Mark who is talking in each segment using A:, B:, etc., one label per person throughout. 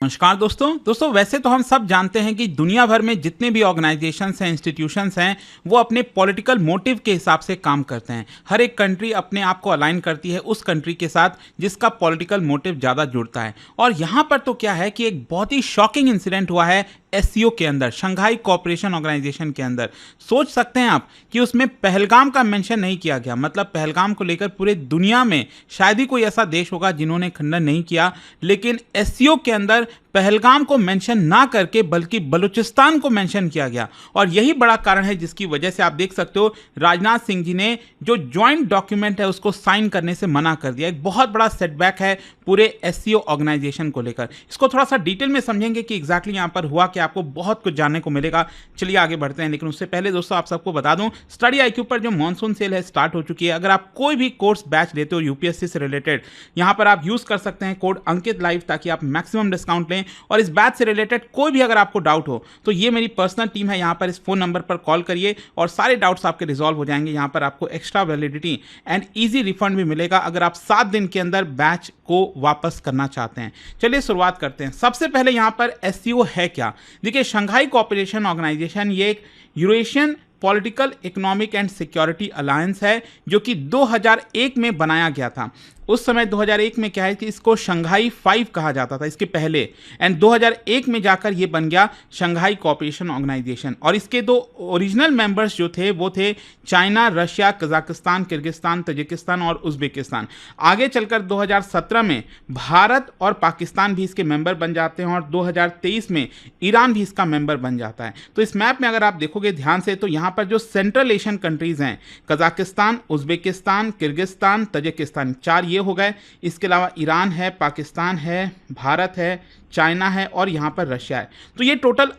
A: नमस्कार दोस्तों वैसे तो हम सब जानते हैं कि दुनिया भर में जितने भी ऑर्गेनाइजेशंस हैं, इंस्टीट्यूशंस हैं, वो अपने पॉलिटिकल मोटिव के हिसाब से काम करते हैं। हर एक कंट्री अपने आप को अलाइन करती है उस कंट्री के साथ जिसका पॉलिटिकल मोटिव ज़्यादा जुड़ता है। और यहाँ पर तो क्या है कि एक बहुत ही शॉकिंग इंसिडेंट हुआ है एससीओ के अंदर, शंघाई कोऑपरेशन ऑर्गेनाइजेशन के अंदर। सोच सकते हैं आप कि उसमें पहलगाम का मेंशन नहीं किया गया। मतलब पहलगाम को लेकर पूरे दुनिया में शायद ही कोई ऐसा देश होगा जिन्होंने खंडन नहीं किया, लेकिन एससीओ के अंदर पहलगाम को मेंशन ना करके बल्कि बलूचिस्तान को मेंशन किया गया। और यही बड़ा कारण है जिसकी वजह से आप देख सकते हो राजनाथ सिंह जी ने जो ज्वाइंट डॉक्यूमेंट है उसको साइन करने से मना कर दिया। एक बहुत बड़ा सेटबैक है पूरे एससीओ ऑर्गेनाइजेशन को लेकर। इसको थोड़ा सा डिटेल में समझेंगे कि एग्जैक्टली यहाँ पर हुआ कि आपको बहुत कुछ जानने को मिलेगा। चलिए आगे बढ़ते हैं, लेकिन उससे पहले दोस्तों आप सबको बता दूं, स्टडी आईक्यू पर जो मॉनसून सेल है स्टार्ट हो चुकी है। अगर आप कोई भी कोर्स बैच लेते हो यूपीएससी से रिलेटेड, यहाँ पर आप यूज कर सकते हैं कोड अंकित लाइव ताकि आप मैक्सिमम डिस्काउंट लें। और इस बैच से रिलेटेड कोई भी अगर आपको डाउट हो तो ये मेरी पर्सनल टीम है, यहाँ पर इस फोन नंबर पर कॉल करिए और सारे डाउट्स आपके रिजॉल्व हो जाएंगे। यहाँ पर आपको extra validity and easy refund भी मिलेगा अगर आप 7 दिन के अंदर बैच को वापस करना चाहते हैं। चलिए शुरुआत करते हैं। सबसे पहले यहाँ पर एससीओ है क्या। देखिए, शंघाई कोऑपरेशन ऑर्गेनाइजेशन ये एक Eurasian political, economic and security alliance है जो कि 2001 में बनाया गया था। उस समय 2001 में क्या है कि इसको शंघाई 5 कहा जाता था इसके पहले, एंड 2001 में जाकर ये बन गया शंघाई कोऑपरेशन ऑर्गेनाइजेशन। और इसके दो ओरिजिनल मेंबर्स जो थे वो थे China, Russia, Kazakhstan, Kyrgyzstan, Tajikistan और उज्बेकिस्तान। आगे चलकर 2017 में भारत और पाकिस्तान भी इसके मेंबर बन जाते हैं और 2023 में ईरान भी इसका मेंबर बन जाता है। तो इस मैप में अगर आप देखोगे ध्यान से तो यहाँ पर जो सेंट्रल एशियन कंट्रीज हैं, कजाकिस्तान, उज्बेकिस्तान, किर्गिस्तान, तजिकिस्तान, 4 ये हो गए। इसके अलावा ईरान है, पाकिस्तान है, भारत है, चाइना है और यहाँ पर रशिया है। तो ये टोटल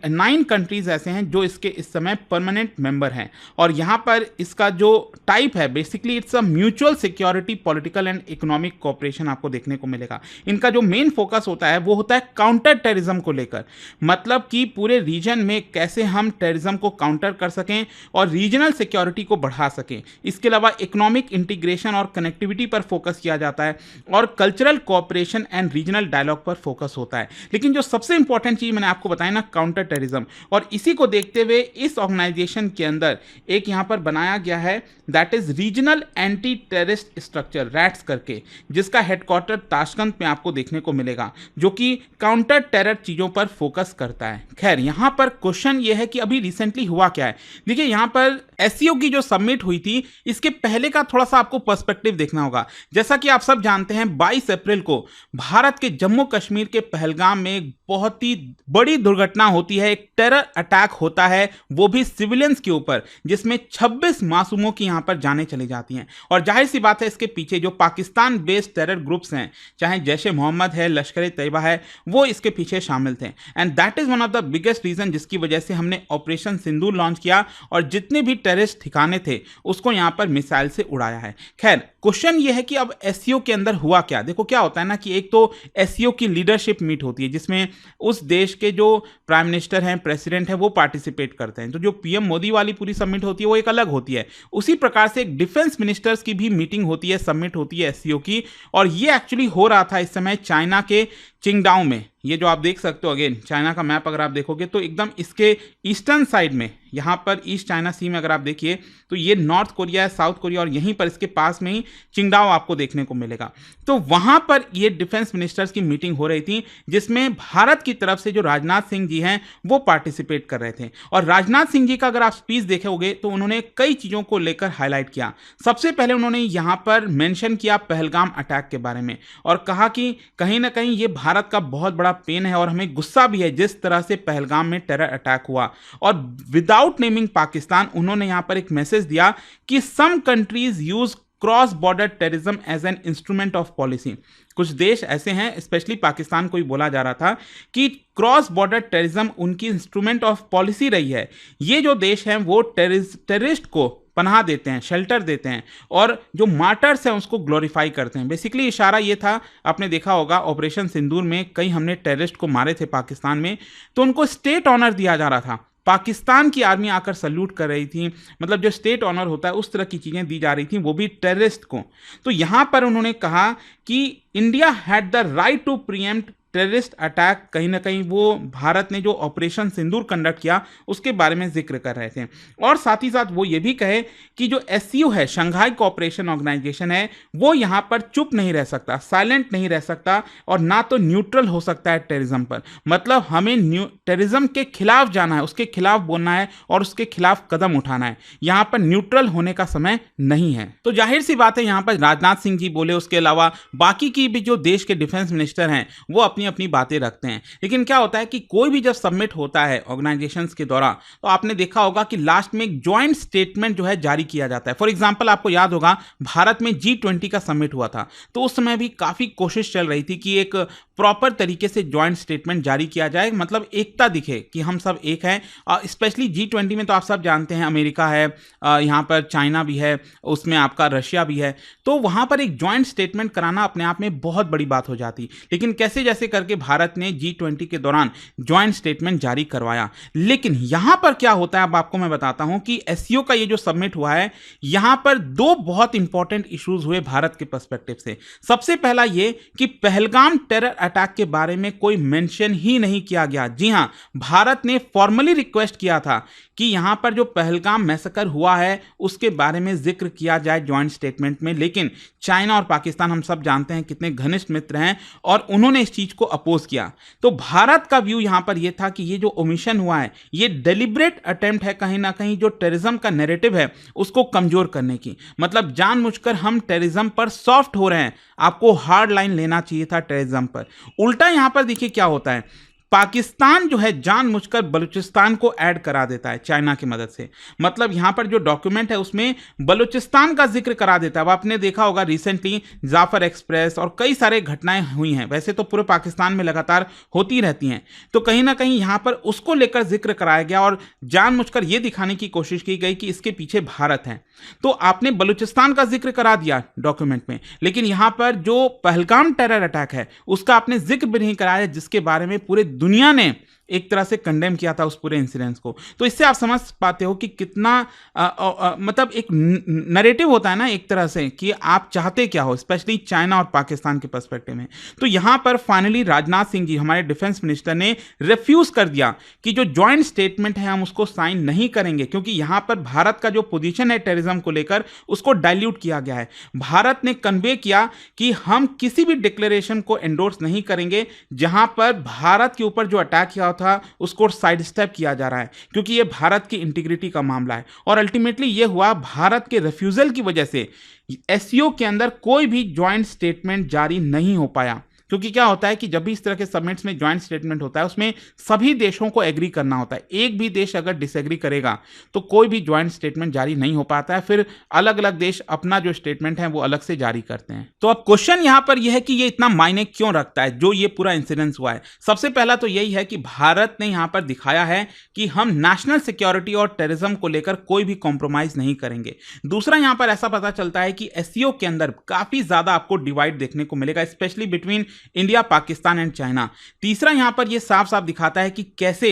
A: 9 कंट्रीज ऐसे हैं जो इसके इस समय परमानेंट मेंबर हैं। और यहाँ पर इसका जो टाइप है basically it's a mutual security, political and economic cooperation आपको देखने को मिलेगा। इनका जो मेन फोकस होता है वो होता है काउंटर टेररिज्म को लेकर। मतलब कि पूरे रीजन में कैसे हम टेररिज्म को काउंटर कर सकें और रीजनल सिक्योरिटी को बढ़ा सकें। इसके अलावा इकोनॉमिक इंटीग्रेशन और कनेक्टिविटी पर फोकस किया जाता है और cultural cooperation and regional dialogue पर फोकस होता है। लेकिन जो सबसे इंपॉर्टेंट चीज मैंने आपको बताया ना, काउंटर टेररिज्म, और इसी को देखते हुए इस ऑर्गेनाइजेशन के अंदर एक यहां पर बनाया गया है that is regional anti terrorist structure, rats करके, जिसका हेडक्वार्टर ताशकंद में आपको देखने को मिलेगा, जो कि काउंटर टेरर चीजों पर फोकस करता है। खैर, यहां पर क्वेश्चन यह है कि अभी रिसेंटली हुआ क्या है। देखिए, यहां पर एससीओ की जो सबमिट हुई थी इसके पहले का थोड़ा सा आपको पर्सपेक्टिव देखना होगा। जैसा कि आप सब जानते हैं 22 अप्रैल को भारत के जम्मू कश्मीर के पहलगाम में एक बहुत ही बड़ी दुर्घटना होती है। एक टेरर अटैक होता है, वो भी सिविलियंस के ऊपर, जिसमें 26 मासूमों की यहां पर जानें चली जाती हैं। और जाहिर सी बात है इसके पीछे जो पाकिस्तान बेस्ड टेरर ग्रुप्स हैं, चाहे जैश ए मोहम्मद है, लश्कर तैयबा है, वो इसके पीछे शामिल थे। And that is one of the biggest reason जिसकी वजह से हमने ऑपरेशन सिंदूर लॉन्च किया और जितने भी टेररिस्ट ठिकाने थे उसको यहां पर मिसाइल से उड़ाया है। खैर, क्वेश्चन ये है कि अब एससीओ के अंदर हुआ क्या। देखो, क्या होता है ना कि एक तो एससीओ की लीडरशिप मीट होती है जिसमें उस देश के जो प्राइम मिनिस्टर हैं, प्रेसिडेंट हैं, वो पार्टिसिपेट करते हैं। तो जो पीएम मोदी वाली पूरी समिट होती है वो एक अलग होती है। उसी प्रकार से एक डिफेंस मिनिस्टर्स की भी मीटिंग होती है, समिट होती है एससीओ की। और ये एक्चुअली हो रहा था इस समय चाइना के चिंगडाओ में। ये जो आप देख सकते हो, अगेन चाइना का मैप अगर आप देखोगे तो एकदम इसके ईस्टर्न साइड में, यहाँ पर ईस्ट चाइना सी में अगर आप देखिए तो ये नॉर्थ कोरिया है, साउथ कोरिया, और यहीं पर इसके पास में ही चिंगडाओ आपको देखने को मिलेगा। तो वहां पर ये डिफेंस मिनिस्टर्स की मीटिंग हो रही थी जिसमें भारत की तरफ से जो राजनाथ सिंह जी हैं वो पार्टिसिपेट कर रहे थे। और राजनाथ सिंह जी का अगर आप स्पीच देखोगे तो उन्होंने कई चीजों को लेकर हाईलाइट किया। सबसे पहले उन्होंने यहां पर मेंशन किया पहलगाम अटैक के बारे में और कहा कि कहीं ना कहीं ये भारत का बहुत बड़ा पेन है और हमें गुस्सा भी है जिस तरह से पहलगाम में टेरर अटैक हुआ। और विदाउट नेमिंग पाकिस्तान, उन्होंने यहां पर एक मैसेज दिया कि some countries use cross border terrorism as an instrument of policy. कुछ देश ऐसे हैं, स्पेशली पाकिस्तान को ही बोला जा रहा था कि क्रॉस बॉर्डर टेररिज्म उनकी इंस्ट्रूमेंट ऑफ पॉलिसी रही है। ये जो देश हैं वो टेररिस्ट को पनाह देते हैं, शेल्टर देते हैं और जो मार्टर्स हैं उसको ग्लोरीफाई करते हैं। बेसिकली इशारा ये था, आपने देखा होगा ऑपरेशन सिंदूर में कई हमने टेररिस्ट को मारे थे पाकिस्तान में, तो उनको स्टेट ऑनर दिया जा रहा था। पाकिस्तान की आर्मी आकर सल्यूट कर रही थी, मतलब जो स्टेट ऑनर होता है उस तरह की चीज़ें दी जा रही थी, वो भी टेररिस्ट को। तो यहाँ पर उन्होंने कहा कि India had the right to preempt terrorist attack कहीं ना कहीं वो भारत ने जो ऑपरेशन सिंदूर कंडक्ट किया उसके बारे में जिक्र कर रहे थे। और साथ ही साथ वो ये भी कहे कि जो एससीओ है, शंघाई कोऑपरेशन ऑर्गेनाइजेशन है, वो यहाँ पर चुप नहीं रह सकता, साइलेंट नहीं रह सकता और ना तो न्यूट्रल हो सकता है टेररिज्म पर। मतलब हमें टेररिज्म के खिलाफ जाना है, उसके खिलाफ बोलना है और उसके खिलाफ कदम उठाना है। यहाँ पर न्यूट्रल होने का समय नहीं है। तो जाहिर सी बात है यहाँ पर राजनाथ सिंह जी बोले, उसके अलावा बाकी की भी जो देश के डिफेंस मिनिस्टर हैं वो अपनी अपनी बातें रखते हैं। लेकिन क्या होता है कि कोई भी जब सबमिट होता है ऑर्गेनाइजेशंस के द्वारा, तो आपने देखा होगा कि लास्ट में एक ज्वाइंट स्टेटमेंट जो है जारी किया जाता है। फॉर एग्जांपल आपको याद होगा भारत में G20 का समिट हुआ था, तो उस समय भी काफी कोशिश चल रही थी कि एक प्रॉपर तरीके से ज्वाइंट स्टेटमेंट जारी किया जाए, मतलब एकता दिखे कि हम सब एक हैं। स्पेशली G20 में तो आप सब जानते हैं अमेरिका है, यहाँ पर चाइना भी है, उसमें आपका रशिया भी है, तो वहाँ पर एक ज्वाइंट स्टेटमेंट कराना अपने आप में बहुत बड़ी बात हो जाती। लेकिन कैसे जैसे करके भारत ने G20 के दौरान ज्वाइंट स्टेटमेंट जारी करवाया। लेकिन यहाँ पर क्या होता है अब आपको मैं बताता हूँ कि एससीओ का ये जो सबमिट हुआ है, यहाँ पर दो बहुत इंपॉर्टेंट इश्यूज हुए भारत के पर्सपेक्टिव से। सबसे पहला ये कि पहलगाम टेरर अटैक के बारे में कोई मेंशन ही नहीं किया गया। जी हां, भारत ने फॉर्मली रिक्वेस्ट किया था कि यहां पर जो पहलगाम मैसेकर हुआ है उसके बारे में जिक्र किया जाए ज्वाइंट स्टेटमेंट में, लेकिन चाइना और पाकिस्तान हम सब जानते हैं कितने घनिष्ठ मित्र हैं और उन्होंने इस चीज को अपोज किया। तो भारत का व्यू यहां पर यह था कि ये जो ओमिशन हुआ है ये डेलिब्रेट अटेम्प्ट है कहीं ना कहीं जो टेररिज्म का नैरेटिव है उसको कमजोर करने की। मतलब जानबूझकर हम टेररिज्म पर सॉफ्ट हो रहे हैं, आपको हार्ड लाइन लेना चाहिए था टेररिज्म पर। उल्टा यहां पर देखिए क्या होता है, पाकिस्तान जो है जानबूझकर बलूचिस्तान को ऐड करा देता है चाइना की मदद से। मतलब यहां पर जो डॉक्यूमेंट है उसमें बलूचिस्तान का जिक्र करा देता है। अब आपने देखा होगा रिसेंटली जाफर एक्सप्रेस और कई सारे घटनाएं हुई हैं, वैसे तो पूरे पाकिस्तान में लगातार होती रहती हैं, तो कहीं ना कहीं यहां पर उसको लेकर जिक्र कराया गया और जानबूझकर यह दिखाने की कोशिश की गई कि इसके पीछे भारत है। तो आपने बलूचिस्तान का जिक्र करा दिया डॉक्यूमेंट में, लेकिन यहां पर जो पहलगाम टेरर अटैक है उसका आपने जिक्र भी नहीं कराया, जिसके बारे में पूरे दुनिया ने एक तरह से कंडेम किया था उस पूरे इंसिडेंस को। तो इससे आप समझ पाते हो कि कितना मतलब एक नैरेटिव होता है ना एक तरह से कि आप चाहते क्या हो, स्पेशली चाइना और पाकिस्तान के पर्सपेक्टिव में। तो यहां पर फाइनली राजनाथ सिंह जी हमारे डिफेंस मिनिस्टर ने रिफ्यूज कर दिया कि जो ज्वाइंट स्टेटमेंट है हम उसको साइन नहीं करेंगे, क्योंकि यहां पर भारत का जो पोजीशन है टेररिज्म को लेकर उसको डाइल्यूट किया गया है। भारत ने कन्वे किया कि हम किसी भी डिक्लेरेशन को एंडोर्स नहीं करेंगे जहां पर भारत के ऊपर जो अटैक किया था उसको साइड स्टेप किया जा रहा है, क्योंकि यह भारत की इंटीग्रिटी का मामला है। और अल्टीमेटली यह हुआ भारत के रिफ्यूजल की वजह से एससीओ के अंदर कोई भी ज्वाइंट स्टेटमेंट जारी नहीं हो पाया। क्योंकि क्या होता है कि जब भी इस तरह के सबमिट्स में ज्वाइंट स्टेटमेंट होता है उसमें सभी देशों को एग्री करना होता है। एक भी देश अगर डिसएग्री करेगा तो कोई भी ज्वाइंट स्टेटमेंट जारी नहीं हो पाता है, फिर अलग अलग देश अपना जो स्टेटमेंट है वो अलग से जारी करते हैं। तो अब क्वेश्चन यहां पर यह है कि ये इतना मायने क्यों रखता है जो ये पूरा इंसिडेंस हुआ है। सबसे पहला तो यही है कि भारत ने यहां पर दिखाया है कि हम नेशनल सिक्योरिटी और टेररिज्म को लेकर कोई भी कॉम्प्रोमाइज नहीं करेंगे। दूसरा यहां पर ऐसा पता चलता है कि एससीओ के अंदर काफी ज्यादा आपको डिवाइड देखने को मिलेगा, specially between India, Pakistan and China. तीसरा यहां पर यह साफ साफ दिखाता है कि कैसे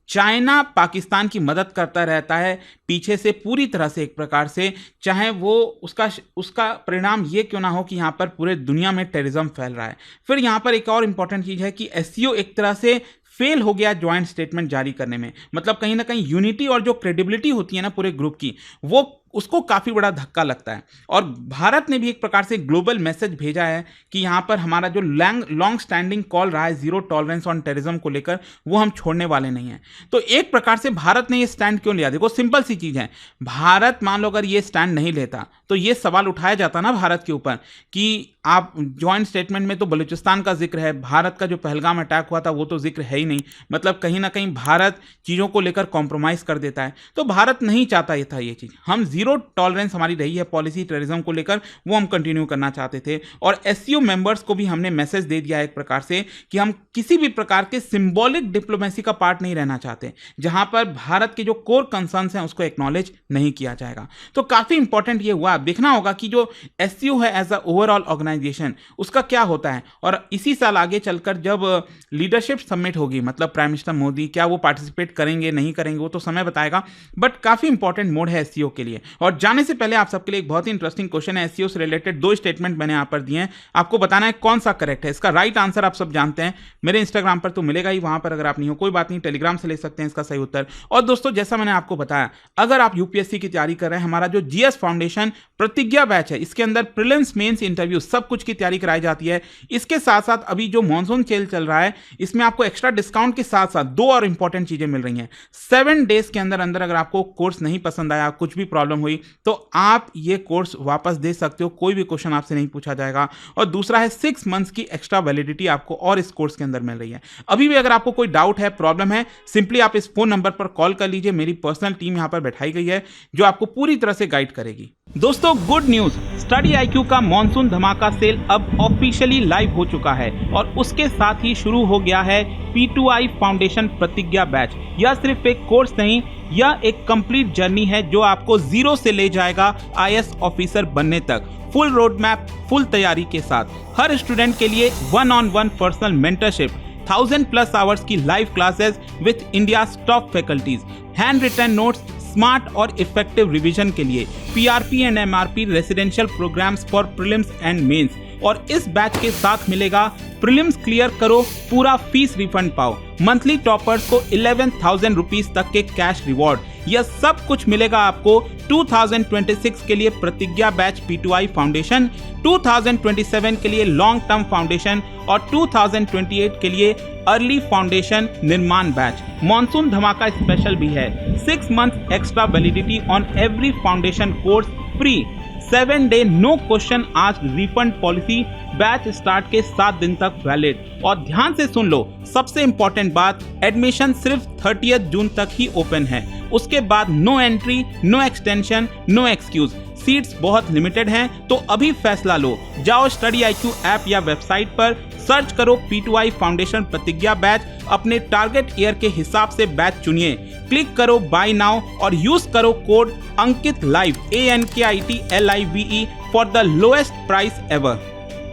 A: चाइना पाकिस्तान की मदद करता रहता है पीछे से पूरी तरह से एक प्रकार से, चाहे वो उसका परिणाम ये क्यों ना हो कि यहां पर पूरे दुनिया में टेररिज्म फैल रहा है। फिर यहां पर एक और इंपॉर्टेंट चीज है कि एससीओ एक तरह से फेल हो गया ज्वाइंट स्टेटमेंट जारी करने में। मतलब कहीं ना कहीं यूनिटी और जो क्रेडिबिलिटी होती है ना पूरे ग्रुप की, वो उसको काफी बड़ा धक्का लगता है। और भारत ने भी एक प्रकार से ग्लोबल मैसेज भेजा है कि यहां पर हमारा जो लॉन्ग स्टैंडिंग कॉल रहा है जीरो टॉलरेंस ऑन टेररिज्म को लेकर, वो हम छोड़ने वाले नहीं हैं। तो एक प्रकार से भारत ने ये स्टैंड क्यों लिया? देखो सिंपल सी चीज है, भारत मान लो अगर ये स्टैंड नहीं लेता तो ये सवाल उठाया जाता ना भारत के ऊपर कि आप ज्वाइंट स्टेटमेंट में तो बलूचिस्तान का जिक्र है, भारत का जो पहलगाम अटैक हुआ था वो तो जिक्र है ही नहीं। मतलब कहीं ना कहीं भारत चीजों को लेकर कॉम्प्रोमाइज कर देता है। तो भारत नहीं चाहता ये था ये चीज। हम जीरो टॉलरेंस हमारी रही है पॉलिसी टेररिज्म को लेकर, वो हम कंटिन्यू करना चाहते थे। और एससीओ मेंबर्स को भी हमने मैसेज दे दिया है एक प्रकार से कि हम किसी भी प्रकार के सिंबॉलिक डिप्लोमेसी का पार्ट नहीं रहना चाहते जहां पर भारत के जो कोर कंसर्न्स हैं उसको एक्नॉलेज नहीं किया जाएगा। तो काफी इंपॉर्टेंट ये हुआ। देखना होगा कि जो एससीओ है as a overall organisation organisation, उसका क्या होता है। और इसी साल आगे चलकर जब लीडरशिप समिट होगी, मतलब प्राइम मिनिस्टर मोदी क्या वो पार्टिसिपेट करेंगे नहीं करेंगे वो तो समय बताएगा, बट काफ़ी इंपॉर्टेंट मोड है एससीओ के लिए। और जाने से पहले आप सबके लिए एक बहुत ही इंटरेस्टिंग क्वेश्चन है, एससीओ से रिलेटेड 2 स्टेटमेंट मैंने यहाँ पर दिए हैं, आपको बताना है कौन सा करेक्ट है। इसका राइट आंसर आप सब जानते हैं, मेरे इंस्टाग्राम पर तो मिलेगा ही, वहां पर अगर आप नहीं हो कोई बात नहीं, टेलीग्राम से ले सकते हैं इसका सही उत्तर। और दोस्तों जैसा मैंने आपको बताया, अगर आप यूपीएससी की तैयारी कर रहे हैं, हमारा जो जीएस फाउंडेशन प्रतिज्ञा बैच है, इसके अंदर प्रीलिम्स मेंस इंटरव्यू सब कुछ की तैयारी कराई जाती है। इसके साथ साथ अभी जो मॉनसून सेल चल रहा है, इसमें आपको एक्स्ट्रा डिस्काउंट के साथ साथ 2 और इंपॉर्टेंट चीजें मिल रही हैं। 7 डेज के अंदर अंदर अगर आपको कोर्स नहीं पसंद आया, कुछ भी प्रॉब्लम हुई, तो आप ये कोर्स वापस दे सकते हो, कोई भी क्वेश्चन आपसे नहीं पूछा जाएगा। और दूसरा है 6 मंथ्स की एक्स्ट्रा वैलिडिटी आपको और इस कोर्स के अंदर मिल रही है। अभी भी अगर आपको कोई डाउट है, प्रॉब्लम है, सिंपली आप इस फोन नंबर पर कॉल कर लीजिए, मेरी पर्सनल टीम यहां पर बैठाई गई है जो आपको पूरी तरह से गाइड करेगी। दोस्तों गुड न्यूज, स्टडी IQ का मॉनसून धमाका सेल अब ऑफिशियली लाइव हो चुका है और उसके साथ ही शुरू हो गया है P2I फाउंडेशन प्रतिज्ञा बैच। यह सिर्फ एक कोर्स नहीं, यह एक कंप्लीट जर्नी है जो आपको जीरो से ले जाएगा IAS ऑफिसर बनने तक। फुल रोड मैप, फुल तैयारी के साथ हर स्टूडेंट के लिए 1-on-1 पर्सनल मेंटरशिप, 1000+ आवर्स की live classes with India top faculties, hand written notes, smart और इफेक्टिव रिवीजन के लिए PRP and MRP residential programmes for prelims and mains. और इस बैच के साथ मिलेगा प्रीलिम्स क्लियर करो, पूरा फीस रिफंड पाओ, मंथली टॉपर्स को 11,000 रुपीज तक के कैश रिवॉर्ड। यह सब कुछ मिलेगा आपको 2026 के लिए प्रतिज्ञा बैच P2I फाउंडेशन, 2027 के लिए लॉन्ग टर्म फाउंडेशन और 2028 के लिए अर्ली फाउंडेशन निर्माण बैच। मॉनसून धमाका स्पेशल भी है, 6 month extra validity on every foundation course free, 7 day no question asked refund policy, batch start के 7 दिन तक वैलिड। और ध्यान से सुन लो, सबसे इंपॉर्टेंट बात, एडमिशन सिर्फ 30 जून तक ही ओपन है, उसके बाद no entry, no extension, no excuse. Seats बहुत लिमिटेड हैं, तो अभी फैसला लो, जाओ स्टडी IQ ऐप या वेबसाइट पर सर्च करो P2I फाउंडेशन प्रतिज्ञा बैच, अपने टारगेट ईयर के हिसाब से बैच चुनिए, क्लिक करो बाय नाउ और यूज करो code Ankit live ANKITLIVE for the lowest price ever.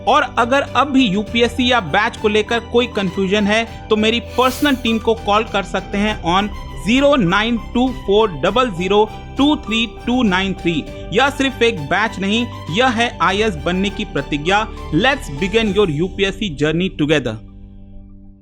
A: और अगर अब भी यूपीएससी या बैच को लेकर कोई कंफ्यूजन है तो मेरी पर्सनल टीम को कॉल कर सकते हैं ऑन 092400239293। यह सिर्फ एक बैच नहीं, यह है IAS बनने की प्रतिज्ञा। Let's begin your UPSC journey together.